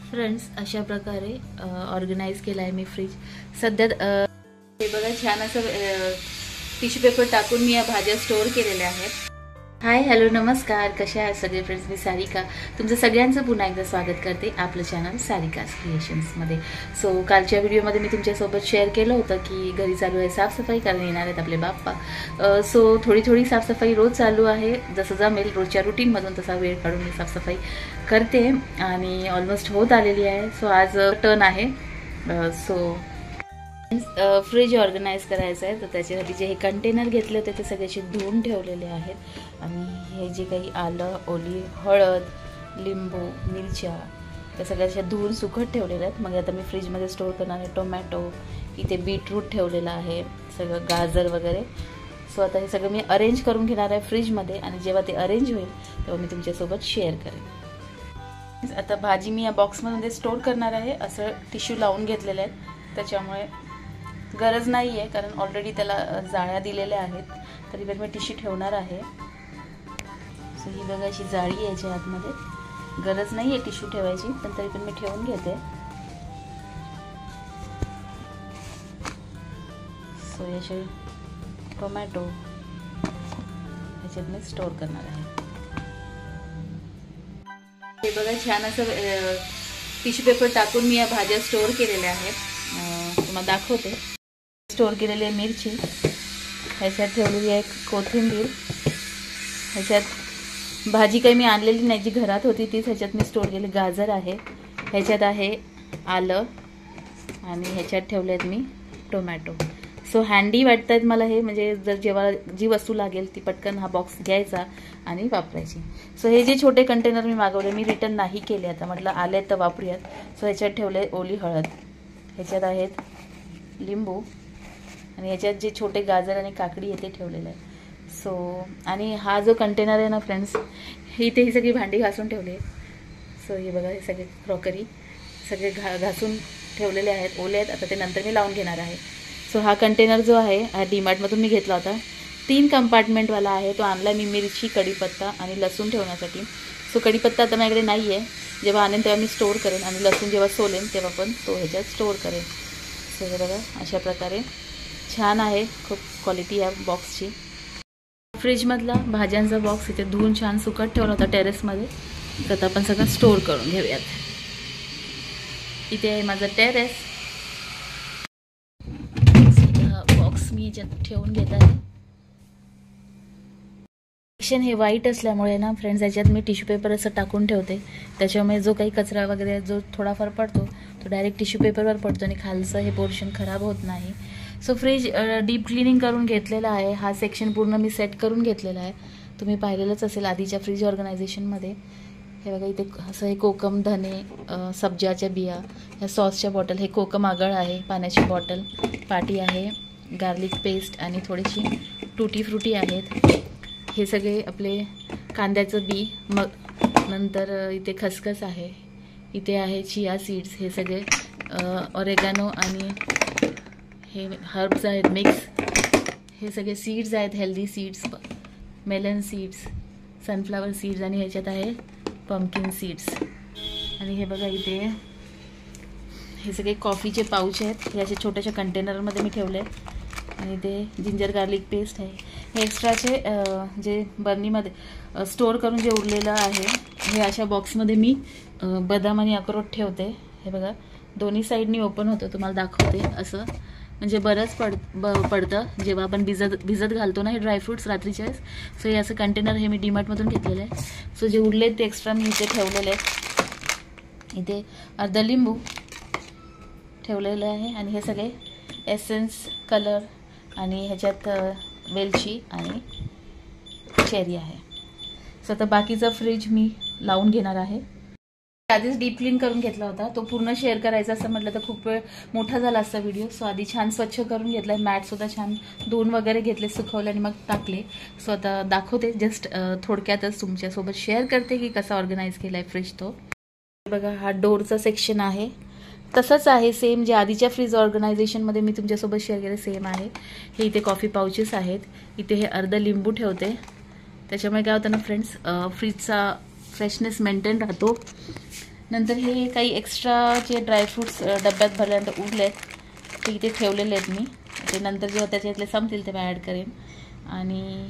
Friends, अशा प्रकारे organise केला आहे मी फ्रीज. सध्या हे बघा, छान असं टिश्यू पेपर टाकून मी या भाज्या स्टोअर केलेल्या आहेत. हाय, हॅलो, नमस्कार. कशा आहात सगळे फ्रेंड्स? मी सारिका तुमचं सगळ्यांचं पुन्हा एकदा स्वागत करते आपलं चॅनल सारिकाज क्रिएशन्समध्ये. सो कालच्या व्हिडिओमध्ये मी तुमच्यासोबत शेअर केलं होतं की घरी चालू आहे साफसफाई, कारण येणार आहेत आपले बाप्पा. सो थोडी साफसफाई रोज चालू आहे. जसं जमेल रोजच्या रुटीनमधून तसा वेळ काढून मी साफसफाई करते आणि ऑलमोस्ट होत आलेली आहे. सो आज टर्न आहे. फ्रीज ऑर्गनाइज करायचं आहे, तर त्याच्यासाठी जे हे कंटेनर घेतले होते ते सगळ्याचे धुवून ठेवलेले आहेत. आणि हे जे काही आलं, ओली, हळद, लिंबू, मिरच्या त्या सगळ्याच्या धुवून सुकट ठेवलेल्या आहेत. मग आता मी फ्रीजमध्ये स्टोअर करणार आहे. टोमॅटो, इथे बीटरूट ठेवलेलं आहे, सगळं गाजर वगैरे. सो आता हे सगळं मी अरेंज करून घेणार आहे फ्रीजमध्ये, आणि जेव्हा ते अरेंज होईल तेव्हा मी तुमच्यासोबत शेअर करेन. आता भाजी मी या बॉक्समध्ये स्टोअर करणार आहे. असं टिश्यू लावून घेतलेले आहेत, त्याच्यामुळे गरज नाही आहे, कारण ऑलरेडी त्याला जाळ्या दिलेल्या आहेत. तरी पण मी टिश्यू ठेवणार आहे. सो ही बघा, अशी जाळी आहे याच्या आतमध्ये. गरज नाही आहे टिश्यू ठेवायची, पण तरी पण मी ठेवून घेते. सो याचे टोमॅटो ह्याच्यात मी स्टोअर करणार आहे. हे बघा, छान असं टिश्यू पेपर टाकून मी या भाज्या स्टोअर केलेल्या आहेत. तुम्हाला दाखवते. स्टोअर केलेली आहे मिरची, ह्याच्यात ठेवलेली आहे कोथिंबीर, ह्याच्यात भाजी काही मी आणलेली नाही, जी घरात होती तीच ह्याच्यात मी स्टोअर केली. गाजर आहे, ह्याच्यात आहे आलं, आणि ह्याच्यात ठेवले आहेत मी टोमॅटो. सो हँडी वाटत आहेत मला हे, म्हणजे जर जेव्हा जी वस्तू लागेल ती पटकन हा बॉक्स घ्यायचा आणि वापरायची. सो हे जे छोटे कंटेनर मी मागवले, मी रिटर्न नाही केले. आता म्हटलं आले तर वापरूयात. सो ह्याच्यात ठेवले ओली हळद, ह्याच्यात आहेत लिंबू, आणि ह्याच्यात जे छोटे गाजर आणि काकडी येते ठेवलेलं आहे. सो आणि हा जो कंटेनर आहे ना फ्रेंड्स, इथे ही सगळी भांडी घासून ठेवली आहे. सो हे बघा, हे सगळे क्रॉकरी सगळे घासून ठेवलेले आहेत, ओले आहेत. आता ते नंतर मी लावून घेणार आहे. सो हा कंटेनर जो आहे हा डीमार्टमधून मी घेतला होता. 3 कंपार्टमेंटवाला आहे. तो आणला मी मिरची, कढीपत्ता आणि लसूण ठेवण्यासाठी. सो कढीपत्ता आता माझ्याकडे नाही आहे. जेव्हा आणेन तेव्हा मी स्टोअर करेन, आणि लसूण जेव्हा सोलेन तेव्हा पण तो ह्याच्यात स्टोअर करेन. सो हे बघा, अशा प्रकारे छान आहे खूप क्वालिटी या बॉक्सची. फ्रीजमधला भाज्यांचा बॉक्स इथे धुवून छान सुकट ठेवला होता टेरेसमध्ये. तर आता आपण सगळं स्टोअर करून घेऊयात. इथे आहे माझं टेरेस. बॉक्स मी याच्यात ठेवून घेत आहे. सेक्शन हे व्हाईट असल्यामुळे ना फ्रेंड्स, याच्यात मी टिश्यू पेपर असं टाकून ठेवते. त्याच्यामुळे जो काही कचरा वगैरे जो थोडाफार पडतो तो डायरेक्ट टिश्यू पेपरवर पडतो, आणि खालचं हे पोर्शन खराब होत नाही. सो फ्रीज डीप क्लिनिंग करून घेतलेला आहे. हा सेक्शन पूर्ण मी सेट करून घेतलेला आहे. तुम्ही पाहिलेलंच असेल आधीच्या फ्रीज ऑर्गनायझेशनमध्ये. हे बघा, इथे असं हे कोकम, धने, सब्जाच्या बिया, ह्या सॉसच्या बॉटल, हे कोकम आगळ आहे, पाण्याची बॉटल, पाटी आहे, गार्लिक पेस्ट आणि थोडीशी टूटी फ्रुटी आहेत. हे सगळे आपले कांद्याचं बी, मग नंतर इथे खसखस आहे, इथे आहे चिया सीड्स, हे सगळे ऑरेगानो आणि हे हर्ब्स आहेत मिक्स. हे सगळे सीड्स आहेत, healthy seeds, melon seeds, sunflower seeds, आणि ह्याच्यात आहे पंपकिन सीड्स. आणि हे बघा, इथे हे सगळे कॉफीचे पाऊच आहेत. हे असे छोट्याशा कंटेनरमध्ये मी ठेवले. आणि ते जिंजर गार्लिक पेस्ट आहे. हे एक्स्ट्राचे जे बर्नीमध्ये स्टोअर करून जे उरलेलं आहे, हे अशा बॉक्समध्ये मी बदाम आणि अक्रोड ठेवते. हे बघा, दोन्ही साईडनी ओपन होतं. तुम्हाला दाखवते असं, म्हणजे बरंच पडतं जेव्हा आपण भिजत घालतो ना हे ड्रायफ्रूट्स रात्रीच्या वेळेस. सो हे असं कंटेनर हे मी डीमार्टमधून घेतलेलं आहे. सो जे उरले ते एक्स्ट्रा मी इथे ठेवलेले आहेत. इथे अर्धा लिंबू ठेवलेलं आहे, आणि हे सगळे एसेन्स, कलर, आणि ह्याच्यात वेलची आणि चेरी आहे. सो आता बाकीचा फ्रीज मी लावून घेणार आहे. आधीच डीप क्लीन करून घेतला होता. तो पूर्ण शेअर करायचा असं म्हटलं तर खूप वेळ मोठा झाला असता व्हिडिओ. सो आधी छान स्वच्छ करून घेतला. मॅटसुद्धा छान धुवून वगैरे घेतले, सुकवले आणि मग टाकले. सो आता दाखवते, जस्ट थोडक्यातच तुमच्यासोबत शेअर करते की कसा ऑर्गनाईज केला आहे फ्रीज तो. बघा, हा डोरचा सेक्शन आहे. तसंच आहे सेम जे आधीच्या फ्रीज ऑर्गनायझेशनमध्ये मी तुमच्यासोबत शेअर केलं सेम आहे. हे इथे कॉफी पाउचेस आहेत. इथे हे अर्ध लिंबू ठेवते. त्याच्यामुळे काय होतं ना फ्रेंड्स, फ्रीजचा फ्रेशनेस मेंटेन राहतो. नंतर हे काही एक्स्ट्रा जे ड्रायफ्रूट्स डब्यात भरल्यानंतर उरलेत ते इथे ठेवलेले आहेत मी. ते नंतर जेव्हा त्याच्यातले संपतील तेव्हा ॲड करेन. आणि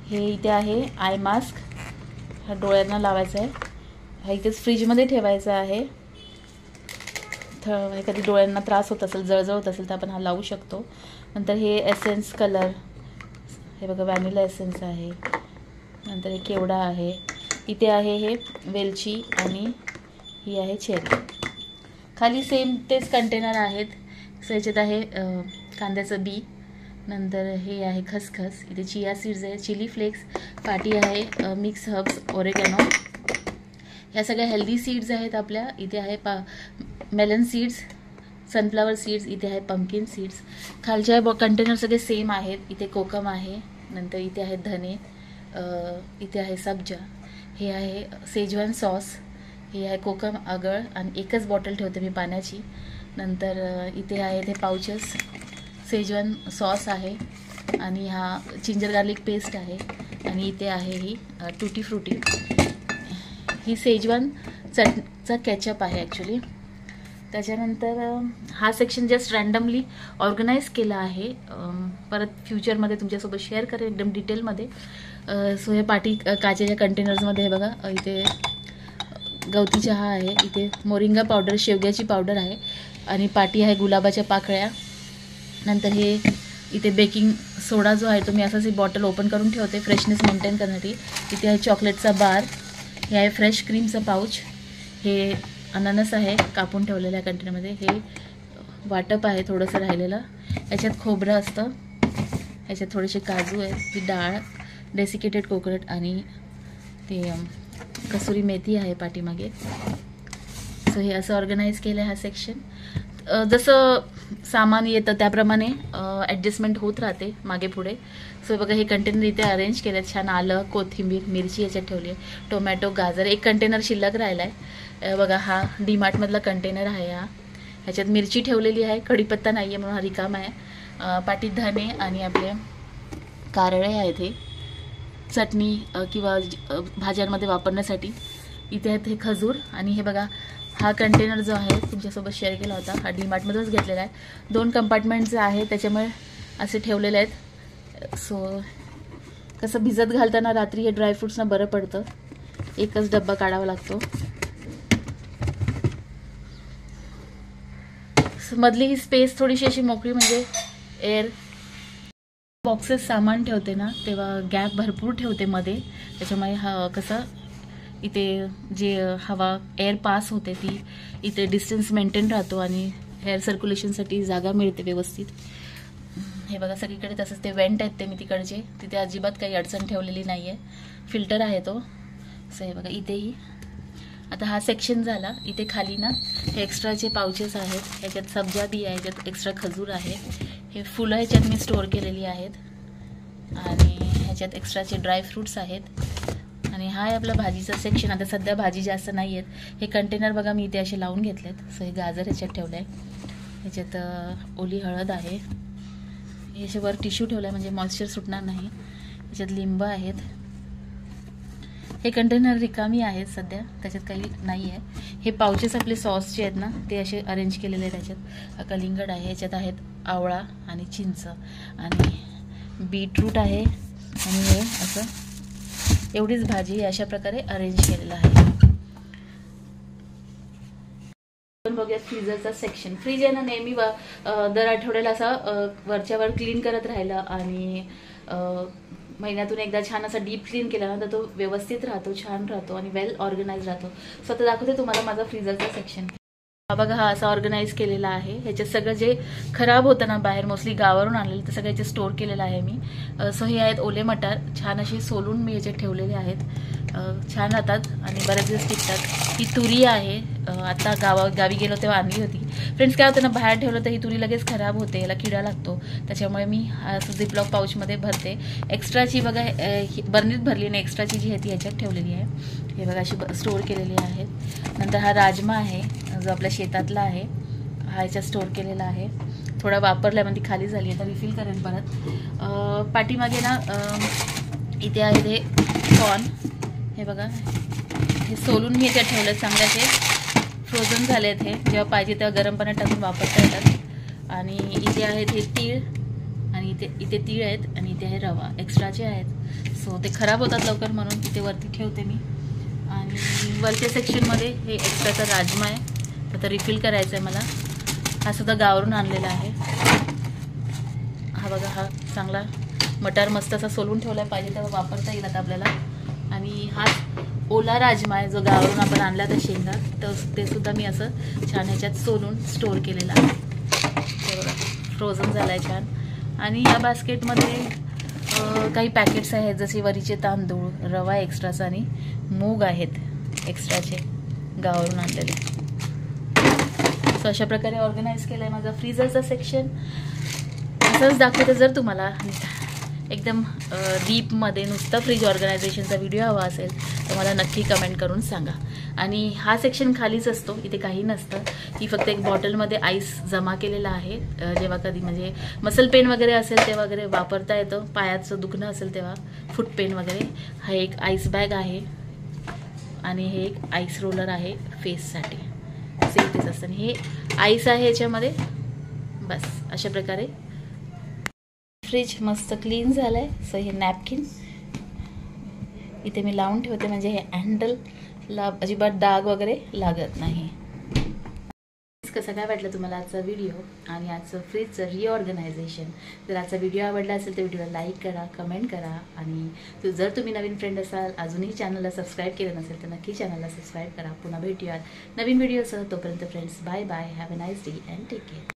हे इथे आहे आय मास्क, हा डोळ्यांना लावायचा आहे. हा इथेच फ्रीजमध्ये ठेवायचा आहे. म्हणजे कधी डोळ्यांना त्रास होत असेल, जळजळ होत असेल तर आपण हा लावू शकतो. नंतर हे एसेन्स कलर, हे बघा व्हॅनिला एसेन्स आहे. नंतर हे केवडा आहे. इथे आहे हे वेलची आणि ही आहे चेरी. खाली सेम तेच कंटेनर आहेत. याच्यात आहे कांद्याचं बी. नंतर हे आहे खसखस. इथे चिया सीड्स आहे, चिली फ्लेक्स, पाटी आहे, मिक्स हर्ब्स, ओरेगॅनो. या सगळ्या हेल्दी सीड्स आहेत आपल्या. इथे आहे मेलन सीड्स, सनफ्लावर सीड्स, इथे आहे पंपकिन सीड्स. खालच्या कंटेनर सगळे सेम आहेत. इथे कोकम आहे. नंतर इथे आहेत धने, इथे आहे सब्जा. हे आहे सेजवान सॉस, हे आहे कोकम आगळ आणि एकच बॉटल ठेवते मी पाण्याची. नंतर इथे आहे ते पाउचेस, सेजवान सॉस आहे आणि हा जिंजर गार्लिक पेस्ट आहे. आणि इथे आहे ही टुटी फ्रुटी, ही सेजवान चटचा केचप आहे ॲक्च्युली. त्याच्यानंतर हा सेक्शन जस्ट रँडमली ऑर्गनाईज केला आहे. परत फ्युचरमध्ये तुमच्यासोबत शेअर करेन एकदम डिटेलमध्ये. सो हे पाटी काचेच्या कंटेनर्समध्ये हे बघा, इथे गवती चहा आहे, इथे मोरिंगा पावडर, शेवग्याची पावडर आहे आणि पाटी आहे गुलाबाच्या पाकळ्या. नंतर हे इथे बेकिंग सोडा जो आहे तो मी असंच ही बॉटल ओपन करून ठेवते फ्रेशनेस मेंटेन करण्यासाठी. इथे आहे चॉकलेटचा बार, हे आहे फ्रेश क्रीमचं पाऊच, हे अननस आहे कापून ठेवलेल्या कंटेनरमध्ये, हे वाटप आहे थोडंसं राहिलेलं. याच्यात खोबरं असतं, याच्यात थोडेसे काजू आहेत, ही डाळ, डेसिकेटेड कोकोनट आणि ते कसुरी मेथी आहे पाठीमागे. सो हे असं ऑर्गनाईज केलं आहे हा सेक्शन. जसं सामान येतं त्याप्रमाणे ॲडजस्टमेंट होत राहते मागे पुढे. सो बघा हे कंटेनर इथे अरेंज केलं आहे छान. आलं, कोथिंबीर, मिरची याच्यात ठेवली आहे, टोमॅटो, गाजर. एक कंटेनर शिल्लक राहिला आहे बघा, हा डीमार्टमधला कंटेनर आहे हा. ह्याच्यात मिरची ठेवलेली आहे, कढीपत्ता नाही आहे म्हणून हा रिकामा आहे. पाटीत धने आणि आपले कारळे आहेत, हे चटणी किंवा भाज्यांमध्ये वापरण्यासाठी. इथे आहेत हे खजूर. आणि हे बघा हा कंटेनर जो आहे तुमच्यासोबत शेअर केला होता, हा डीमार्टमध्येच घेतलेला आहे. 2 कंपार्टमेंटचे आहे त्याच्यामुळे असे ठेवलेले आहेत. सो कसं भिजत घालताना रात्री हे ड्रायफ्रूट्सना बरं पडतं, एकच डब्बा काढावा लागतो. मधली ही स्पेस थोडीशी अशी मोकळी, म्हणजे एअर. बॉक्सेस सामान ठेवते ना तेव्हा गॅप भरपूर ठेवते मध्ये, त्याच्यामुळे हा कसं इथे जे हवा एअर पास होते ती इथे डिस्टन्स मेंटेन राहतो आणि एअर सर्क्युलेशनसाठी जागा मिळते व्यवस्थित. हे बघा सगळीकडे तसंच ते वेंट आहेत ते मी तिकडचे, तिथे अजिबात काही अडचण ठेवलेली नाही आहे, फिल्टर आहे तो. सो हे बघा इथेही. आता हा सेक्शन झाला. इथे खाली ना हे एक्स्ट्राचे पाउचेस आहेत, ह्याच्यात सब्जा बी आहे, ह्याच्यात एक्स्ट्रा खजूर आहे, हे फुलं ह्याच्यात मी स्टोअर केलेली आहेत आणि ह्याच्यात एक्स्ट्राचे ड्रायफ्रूट्स आहेत. आणि हा आहे आपला भाजीचा सेक्शन. आता सध्या भाजी जास्त नाही आहेत. हे कंटेनर बघा मी इथे असे लावून घेतलेत. सो हे गाजर ह्याच्यात ठेवलं आहे, ह्याच्यात ओली हळद आहे, हे असे वर टिश्यू ठेवला आहे म्हणजे मॉइश्चर सुटणार नाही. ह्याच्यात लिंब आहेत. हे कंटेनर रिकामी आहेत सध्या, त्याच्यात काही नाही आहे. हे पाउचेस आपले सॉसचे आहेत ना ते असे अरेंज केलेले आहेत. ह्याच्यात कलिंगड आहे, ह्याच्यात आहेत आवळा आणि चिंच आणि बीटरूट आहे आणि हे असं एवढीच भाजी अशा प्रकारे अरेंज केलेलं आहे. बघूया फ्रीजरचा सेक्शन. फ्रीज आहे ना नेहमी दर आठवड्याला असा वरच्यावर क्लीन करत राहिलं आणि महिन्यातून एकदा छान असा डीप क्लीन केला ना तर तो व्यवस्थित राहतो, छान राहतो आणि वेल ऑर्गनाइज राहतो. स्वतः दाखवते तुम्हाला माझा फ्रीजरचा सेक्शन. हा बघा हा असा ऑर्गनाइज केलेला आहे. ह्याच्यात सगळं जे खराब होतं ना बाहेर मोस्टली गावावरून आणलेलं ते सगळं ह्याच्यात स्टोअर केलेलं आहे मी. सो हे आहेत ओले मटार, छान असे सोलून मी ह्याच्यात ठेवलेले आहेत, छान राहतात आणि बरेच दिवस टिकतात. ही तुरी आहे, आता गावी गेलो तेव्हा आणली होती. फ्रेंड्स काय होतं ना बाहेर ठेवलं तर ही तुरी लगेच खराब होते, याला किडा लागतो, त्याच्यामुळे मी झिपलॉक पाऊचमध्ये भरते. एक्स्ट्राची बघा बर्नीत भरली आणि एक्स्ट्राची जी आहे ती ह्याच्यात ठेवलेली आहे. हे बघा अशी स्टोअर केलेली आहेत. नंतर हा राजमा आहे जो आपल्या शेतातला आहे, हा ह्याच्यात स्टोअर केलेला आहे. थोडा वापरला आहे म्हणजे खाली झाली, आता रिफिल करेन परत. पाठीमागे ना इथे आहेत हे कॉर्न, हे बघा हे सोलून मी याच्यात ठेवलं चांगल्याचे फ्रोझन झाले आहेत हे, जेव्हा पाहिजे तेव्हा गरम पाण्यात टाकून वापरता येतात. आणि इथे आहेत हे तीळ, आणि इथे तीळ आहेत, आणि इथे आहे रवा एक्स्ट्राचे आहेत. सो ते खराब होतात लवकर, म्हणून तिथे वरती ठेवते मी. आणि वरच्या सेक्शनमध्ये हे एक्स्ट्राचा राजमा आहे, तर रिफिल करायचा आहे मला. हा सुद्धा गावावरून आणलेला आहे. हा बघा, हा चांगला मटार मस्त असा सोलून ठेवला आहे, पाहिजे तेव्हा वापरता येईल आता आपल्याला. आणि हा ओला राजमा आहे जो गावावरून आपण आणला तर शेंगा, तर ते सुद्धा मी असं छान ह्याच्यात सोलून स्टोअर केलेलं आहे. ते बघा फ्रोझन झाला आहे छान. आणि या बास्केटमध्ये काही पॅकेट्स आहेत, जसे वरीचे तांदूळ, रवा एक्स्ट्राचा आणि मूग आहेत एक्स्ट्राचे गावावरून आणलेले. सो अशा प्रकारे ऑर्गनाईज केलं आहे माझा फ्रीझरचा सेक्शन. असंच दाखवते. जर तुम्हाला एकदम डीपमध्ये नुसतं फ्रीज ऑर्गनायझेशनचा व्हिडिओ हवा असेल तर मला नक्की कमेंट करून सांगा. आणि हा सेक्शन खालीच असतो, इथे काही नसतं. ही फक्त एक बॉटलमध्ये आईस जमा केलेला आहे, जेव्हा कधी म्हणजे मसल पेन वगैरे असेल तेव्हा वगैरे वापरता येतं. पायाचं दुखणं असेल तेव्हा, फूट पेन वगैरे. हा एक आईस बॅग आहे, आणि हे एक आईस रोलर आहे फेससाठी. सेम तेच असतं. आणि हे आईस आहे याच्यामध्ये. बस अशा प्रकारे फ्रीज मस्त क्लीन झालं आहे. सो हे नॅपकिन इथे मी लावून ठेवते, म्हणजे हे हँडलला अजिबात डाग वगैरे लागत नाही. कसं काय वाटलं तुम्हाला आजचा व्हिडिओ आणि आजचं फ्रीजचं रिऑर्गनायझेशन? जर आजचा व्हिडिओ आवडला असेल तर व्हिडिओला लाईक करा, कमेंट करा. आणि जर तुम्ही नवीन फ्रेंड असाल, अजूनही चॅनलला सबस्क्राईब केलं नसेल तर नक्की चॅनलला सबस्क्राईब करा. पुन्हा भेटूयात नवीन व्हिडिओसह. तोपर्यंत friends, bye bye. Have a nice day and take care.